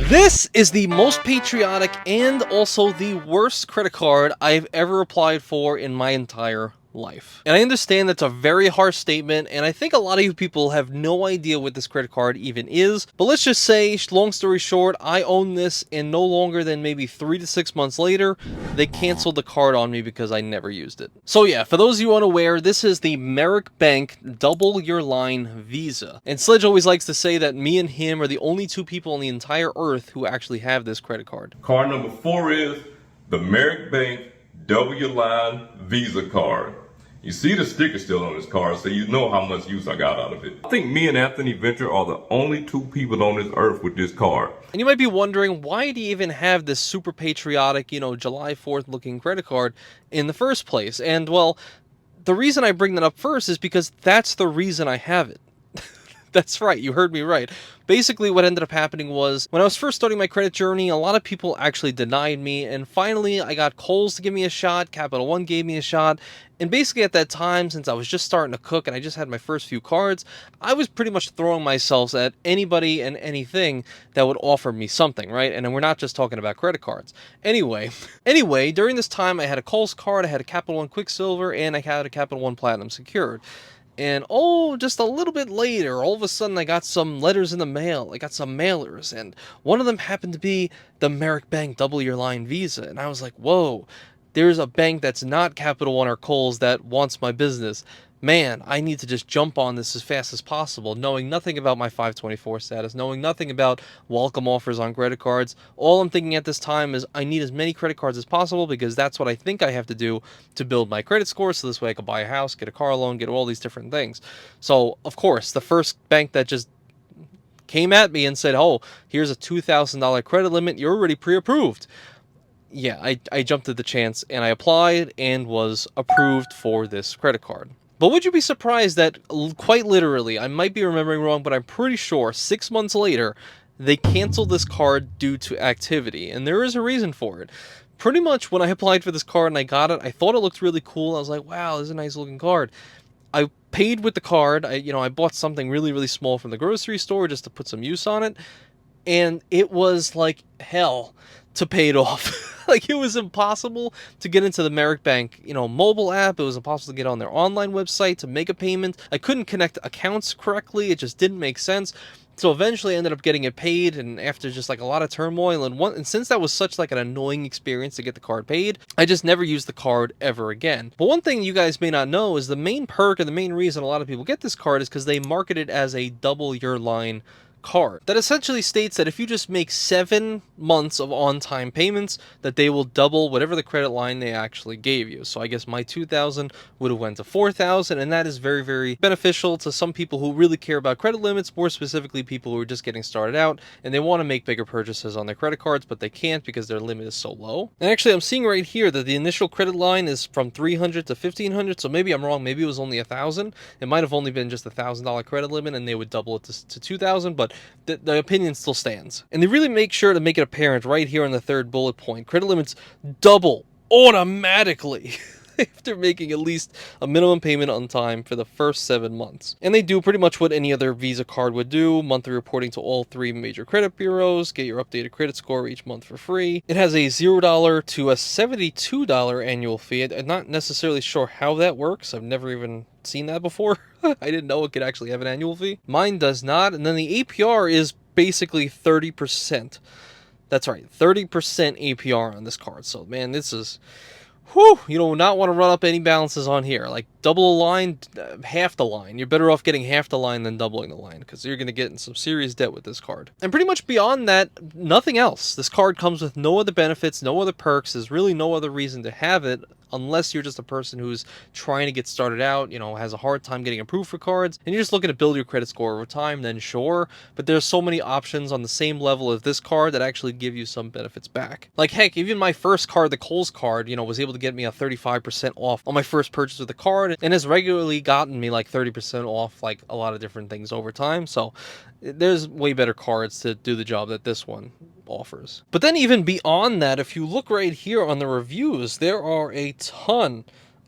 This is the most patriotic and also the worst credit card I've ever applied for in my entire life. And I understand that's a very harsh statement, and I think a lot of you people have no idea what this credit card even is. But let's just say, long story short, I own this, and no longer than maybe 3 to 6 months later, they canceled the card on me because I never used it. So yeah, for those of you unaware, this is the Merrick Bank Double Your Line Visa. And Sledge always likes to say that me and him are the only two people on the entire earth who actually have this credit card. Card number 4 is the Merrick Bank Double Your Line Visa card. You see the sticker still on this card, so you know how much use I got out of it. I think me and Anthony Venture are the only two people on this earth with this card. And you might be wondering, why do you even have this super patriotic, July 4th looking credit card in the first place? And well, the reason I bring that up first is because that's the reason I have it. That's right, you heard me right. Basically, what ended up happening was, when I was first starting my credit journey, a lot of people actually denied me, and finally I got Kohl's to give me a shot, Capital One gave me a shot, and basically at that time, since I was just starting to cook and I just had my first few cards, I was pretty much throwing myself at anybody and anything that would offer me something, right? And we're not just talking about credit cards. Anyway, during this time, I had a Kohl's card, I had a Capital One Quicksilver, and I had a Capital One Platinum secured. And just a little bit later, all of a sudden I got some letters in the mail. I got some mailers, and one of them happened to be the Merrick Bank Double Your Line Visa. And I was like, whoa, there's a bank that's not Capital One or Kohl's that wants my business. Man, I need to just jump on this as fast as possible, knowing nothing about my 524 status, knowing nothing about welcome offers on credit cards. All I'm thinking at this time is I need as many credit cards as possible because that's what I think I have to do to build my credit score, so this way I can buy a house, get a car loan, get all these different things. So, of course, the first bank that just came at me and said, oh, here's a $2,000 credit limit, you're already pre-approved. Yeah, I jumped at the chance and I applied and was approved for this credit card. But would you be surprised that, quite literally, I might be remembering wrong, but I'm pretty sure 6 months later, they canceled this card due to activity, and there is a reason for it. Pretty much when I applied for this card and I got it, I thought it looked really cool. I was like, wow, this is a nice looking card. I paid with the card. I bought something really, really small from the grocery store just to put some use on it, and it was like hell to pay it off. Like, it was impossible to get into the Merrick Bank, mobile app. It was impossible to get on their online website to make a payment. I couldn't connect accounts correctly. It just didn't make sense. So eventually I ended up getting it paid, and after just like a lot of turmoil, and since that was such like an annoying experience to get the card paid, I just never used the card ever again. But one thing you guys may not know is the main perk and the main reason a lot of people get this card is because they market it as a double your line card. That essentially states that if you just make 7 months of on-time payments, that they will double whatever the credit line they actually gave you. So I guess my $2,000 would have went to $4,000, and that is very, very beneficial to some people who really care about credit limits, more specifically people who are just getting started out and they want to make bigger purchases on their credit cards, but they can't because their limit is so low. And actually, I'm seeing right here that the initial credit line is from $300 to $1,500, so maybe I'm wrong. Maybe it was only $1,000. It might have only been just $1,000 credit limit, and they would double it to $2,000, but the opinion still stands. And they really make sure to make it apparent right here in the third bullet point. Credit limits double automatically after making at least a minimum payment on time for the first 7 months. And they do pretty much what any other Visa card would do: monthly reporting to all 3 major credit bureaus, get your updated credit score each month for free. It has a $0 to a $72 annual fee. I'm not necessarily sure how that works. I've never even seen that before. I didn't know it could actually have an annual fee. Mine does not. And then the APR is basically 30%. That's right, 30% APR on this card. So man, this is, whew, you do not want to run up any balances on here. Like, double a line, half the line. You're better off getting half the line than doubling the line, because you're going to get in some serious debt with this card. And pretty much beyond that, nothing else. This card comes with no other benefits, no other perks. There's really no other reason to have it, unless you're just a person who's trying to get started out, has a hard time getting approved for cards, and you're just looking to build your credit score over time, then sure. But there's so many options on the same level as this card that actually give you some benefits back. Like, heck, even my first card, the Kohl's card, was able to get me a 35% off on my first purchase of the card, and has regularly gotten me like 30% off like a lot of different things over time. So there's way better cards to do the job that this one offers. But then even beyond that, if you look right here on the reviews, there are a ton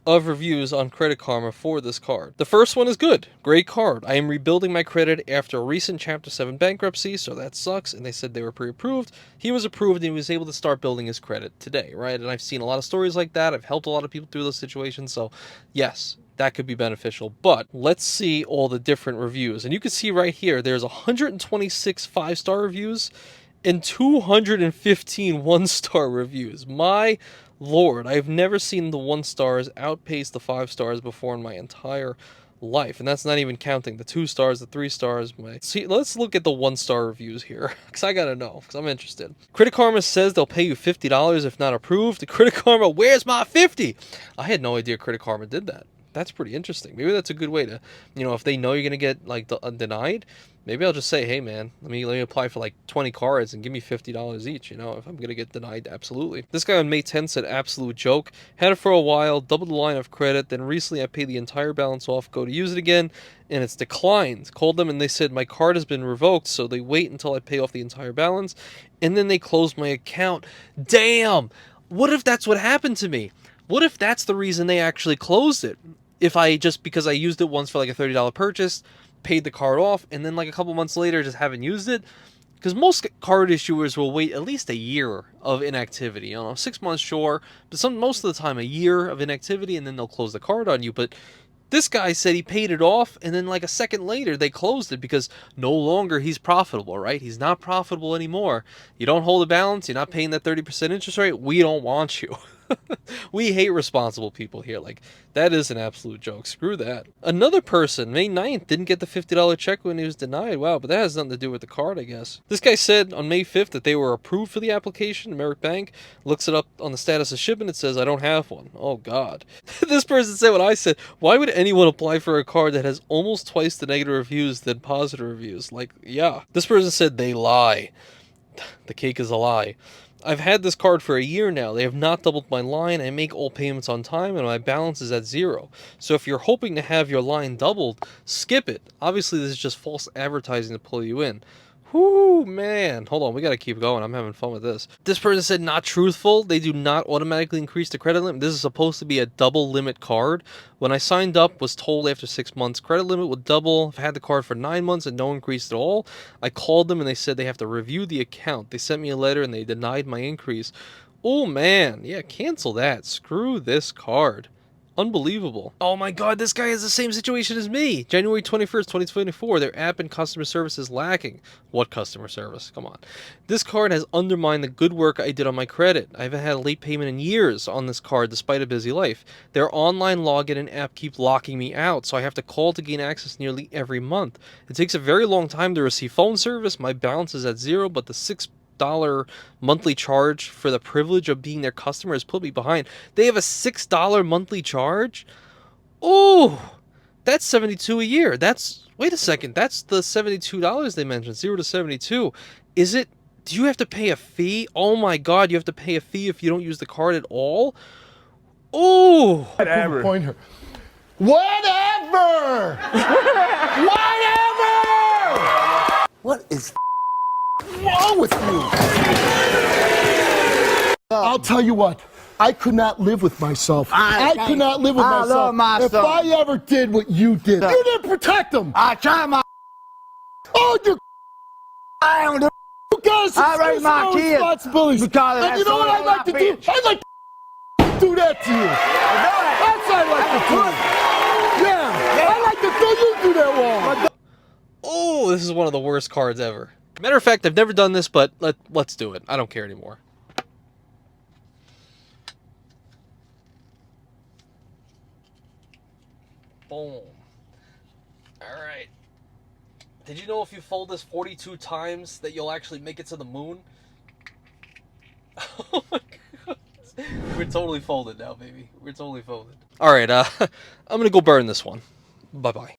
of reviews on Credit Karma for this card. The first one is good. Great card. I am rebuilding my credit after a recent Chapter 7 bankruptcy, so that sucks. And they said they were pre-approved. He was approved and he was able to start building his credit today, right? And I've seen a lot of stories like that. I've helped a lot of people through those situations, so yes, that could be beneficial. But let's see all the different reviews. And you can see right here, there's 126 5-star reviews and 215 1-star reviews. My Lord, I've never seen the 1 stars outpace the 5 stars before in my entire life. And that's not even counting the 2 stars, the 3 stars. See, let's look at the 1-star reviews here, because I gotta know, because I'm interested. Credit Karma says they'll pay you $50 if not approved. Credit Karma, where's my 50? I had no idea Credit Karma did that. That's pretty interesting. Maybe that's a good way to, if they know you're gonna get like denied, maybe I'll just say, hey man, let me apply for like 20 cards and give me $50 each. If I'm gonna get denied, absolutely. This guy on May 10th said, absolute joke. Had it for a while, doubled the line of credit. Then recently I paid the entire balance off, go to use it again, and it's declined. Called them and they said my card has been revoked, so they wait until I pay off the entire balance, and then they close my account. Damn! What if that's what happened to me? What if that's the reason they actually closed it? If I because I used it once for like a $30 purchase, paid the card off, and then like a couple months later just haven't used it? Because most card issuers will wait at least a year of inactivity. 6 months, sure, but most of the time a year of inactivity, and then they'll close the card on you. But this guy said he paid it off, and then like a second later they closed it because no longer he's profitable, right? He's not profitable anymore. You don't hold a balance, you're not paying that 30% interest rate, we don't want you. We hate responsible people here. Like, that is an absolute joke. Screw that. Another person, May 9th, didn't get the $50 check when he was denied. Wow, but that has nothing to do with the card, I guess. This guy said on May 5th that they were approved for the application. Merrick Bank looks it up on the status of shipment. It says, I don't have one. Oh, God. This person said what I said. Why would anyone apply for a card that has almost twice the negative reviews than positive reviews? Like, yeah. This person said they lie. The cake is a lie. I've had this card for a year now. They have not doubled my line. I make all payments on time, and my balance is at 0. So if you're hoping to have your line doubled, skip it. Obviously, this is just false advertising to pull you in. Whoo, man. Hold on, we gotta keep going. I'm having fun with this. This person said not truthful. They do not automatically increase the credit limit. This is supposed to be a double limit card. When I signed up, was told after 6 months, credit limit would double. I've had the card for 9 months and no increase at all. I called them and they said they have to review the account. They sent me a letter and they denied my increase. Oh, man. Yeah, cancel that. Screw this card. Unbelievable. Oh my god, this guy has the same situation as me. January 21st, 2024, their app and customer service is lacking. What customer service? Come on. This card has undermined the good work I did on my credit. I haven't had a late payment in years on this card despite a busy life. Their online login and app keep locking me out, so I have to call to gain access nearly every month. It takes a very long time to receive phone service. My balance is at 0, but the $6 monthly charge for the privilege of being their customer has put me behind. They have a $6 monthly charge? Oh, that's $72 a year. Wait a second, that's the $72 they mentioned, 0 to 72. Is it, do you have to pay a fee? Oh my god, you have to pay a fee if you don't use the card at all? Oh, whatever. Whatever! Whatever! What is wrong with you? I'll tell you what. I could not live with myself. I could not live with myself. Love my if son. I ever did what you did, you didn't protect him. I try my. Oh, I don't do. you guys I raise my no kids responsibilities. because and you know what I'd like to do? I'd like to do that to you. That's what I'd like to do. Yeah, I'd like to do you do that wrong. oh, this is one of the worst cards ever. Matter of fact, I've never done this, but let's do it. I don't care anymore. Boom. Alright. Did you know if you fold this 42 times that you'll actually make it to the moon? Oh my god. We're totally folded now, baby. We're totally folded. Alright, I'm gonna go burn this one. Bye-bye.